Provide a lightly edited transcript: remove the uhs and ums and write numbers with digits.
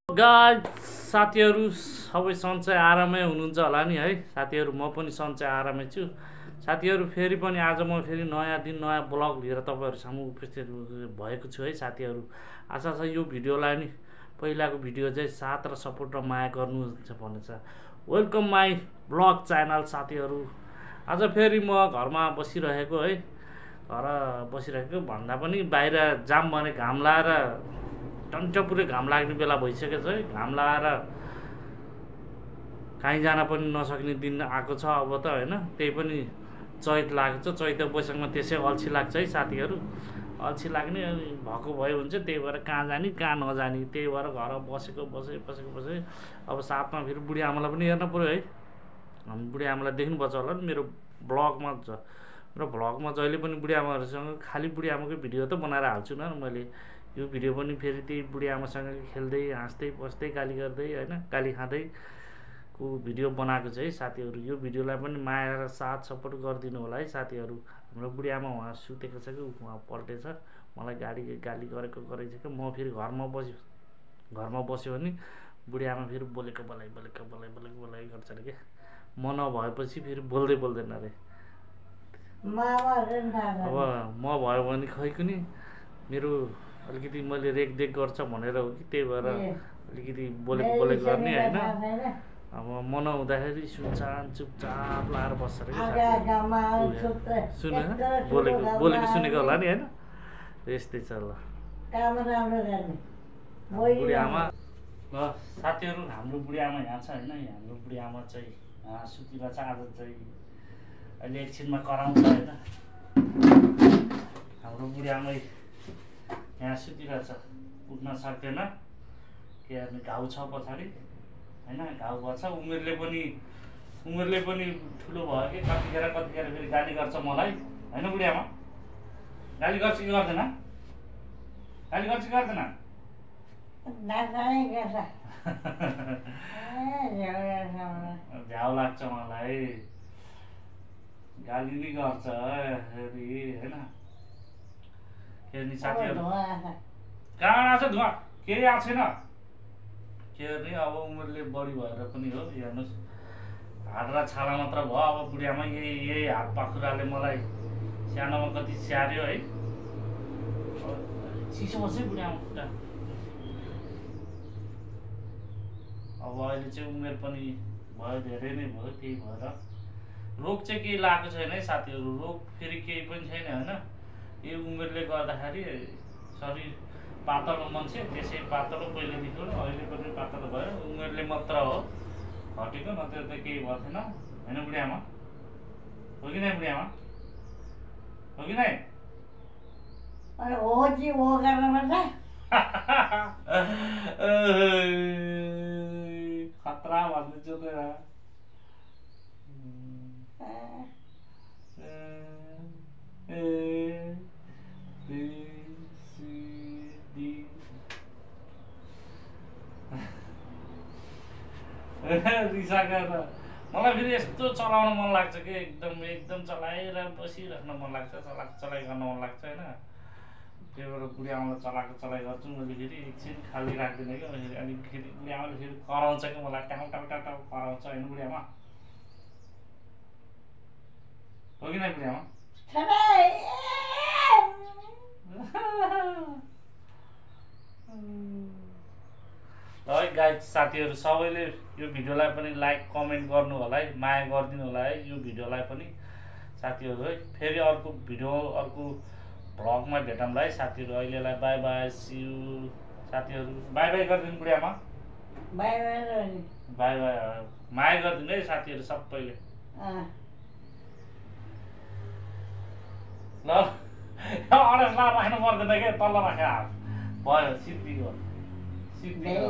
Guys साथीहरु सबै सन्चै आरामै हुनुहुन्छ होला नि है साथीहरु। म पनि सन्चै आरामै छु साथीहरु। फेरि पनि आज म फेरि नयाँ दिन नयाँ ब्लग लिएर तपाईहरु सामु उपस्थित भएको छु है साथीहरु। आशा छ यो भिडियोलाई नि पहिलाको भिडियो चाहिँ साथ र सपोर्ट र माया गर्नुहुन्छ भन्ने छ। वेलकम माई ब्लग च्यानल साथीहरु। आज फेरि म घरमा बसिरहेको है, घर बसिरहेको भन्दा पनि बाहिर जाम भने घाम लाएर टन्टपुरै घाम लाग्ने बेला भइसकेको छ है। घाम लाएर कहीँ जान पनि नसक्ने दिन आएको छ अब त हैन। त्यही पनि चैत लाग्छ, चैत वैशाखमा त्यसै अल्छी लाग्छ है साथीहरु। अल्छी लाग्ने भएको भयो हुन्छ, त्यही भएर कहाँ जाने कहाँ नजाने, त्यही भएर घर बसे। अब साथमा फेरि बुढी आमालाई पनि हेर्न पर्यो है। हामी बुढी आमालाई देख्नुपर्छ होला नि मेरो भ्लगमा जहिले पनि बुढी आमाहरूसँग खालि बुढी आमाकै भिडियो त बनाएर हाल्छु न मैले। यो भिडियो पनि फेरि त्यही बुढी आमासँग खेल्दै हाँस्दै बस्दै गाली गर्दै हैन, गाली खाँदैको भिडियो बनाएको छ है साथीहरु। यो भिडियोलाई पनि माया र साथ सपोर्ट गरिदिनु होला है साथीहरु। हाम्रो बुढी आमा उहाँ सुतेको छ कि उहाँ पल्टेछ, मलाई गाली गरेको छ कि म फेरि घरमा बस्यो भने बुढी आमा फेरि बोलेको बोलाइ गर्छ अरे के। म नभएपछि फेरि बोल्दैन अरे। अब म भयो भने खै कुनि मेरो अलिकति मैले रेखदेख गर्छ भनेर हो कि, त्यही भएर अलिकति बोलेको गर्ने हैन। अब म नहुँदाखेरि सुनसान चुपचाप लाएर बस्छ अरे बोलेको सुनेको होला नि हैन। यस्तै छ ल बुढी आमा। ल साथीहरु हाम्रो बुढी आमा यहाँ छ हैन। हाम्रो बुढी आमा चाहिँ सुतिरहेको छ आज चाहिँ। अहिले एकछिनमा कराउँछ हैन। हाम्रो बुढी आमा यहाँ सुतिरहेछ, उठ्न सक्दैन किनभने घाउ छ पछाडि हैन। घाउ भएको छ, उमेरले पनि ठुलो भयो कि कतिखेर फेरि गाली गर्छ मलाई हैन। बुढी आमा गाली गर्छ कि गर्दैन? झ्याउ लाग्छ मलाई, गाली नि गर्छ फेरि हैन। साथीहरु कहाँ आएको छ धुवा? केही आएको छैन के अरे। अब उमेरले बढी भएर पनि हो, हेर्नुहोस् हात र छाला मात्र भयो। अब बुढी आमा यही हात पाखुराले मलाई सानोमा कति स्याहार्यो है। चिसो बस्यो बुढी आमा खुट्टा। अब अहिले चाहिँ उमेर पनि भयो, धेरै नै भयो, त्यही भएर रोग चाहिँ केही लागेको छैन है साथीहरु। रोग फेरि केही पनि छैन हैन। यो उमेरले गर्दाखेरि शरीर पातलो मान्छे त्यसै पातलो पहिलेदेखि अहिले पनि पातलो भयो। उमेरले मात्र हो घटेको, नत्र त केही भएको थिएन हैन बुढी आमा। हो कि नै बुढी आमा? हो कि नै? खतरा भन्दैछु त। रिसा गरेर मलाई फेरि यस्तो चलाउन मन लाग्छ कि एकदम चलाएर बसिराख्न मन लाग्छ, चलाइ गर्न मन लाग्छ हैन। त्यही भएर बुढी आमालाई चलाइ गर्छु मैले। फेरि एकछिन खाली राख्दिनँ कि फेरि। अनि फेरि बुढी आमाले फेरि कराउँछ कि मलाई, टाउ कराउँछ हैन बुढी आमा। हो कि नै बुढी आमा? है गाइस साथीहरु सबैले यो भिडियोलाई पनि लाइक कमेन्ट गर्नु होला है, माया गरिदिनु होला है यो भिडियोलाई पनि साथीहरु है। फेरि अर्को भिडियो अर्को भ्लगमा भेटौँला है साथीहरु। अहिलेलाई बाई बाई, सी यू साथीहरु। बाई गरिदिनु बुढी आमा। बाई माया गरिदिनु है साथीहरु सबैले। ल अडस राख्नु पर्दैन के, तल राखेर हात भयो सिद्धिको।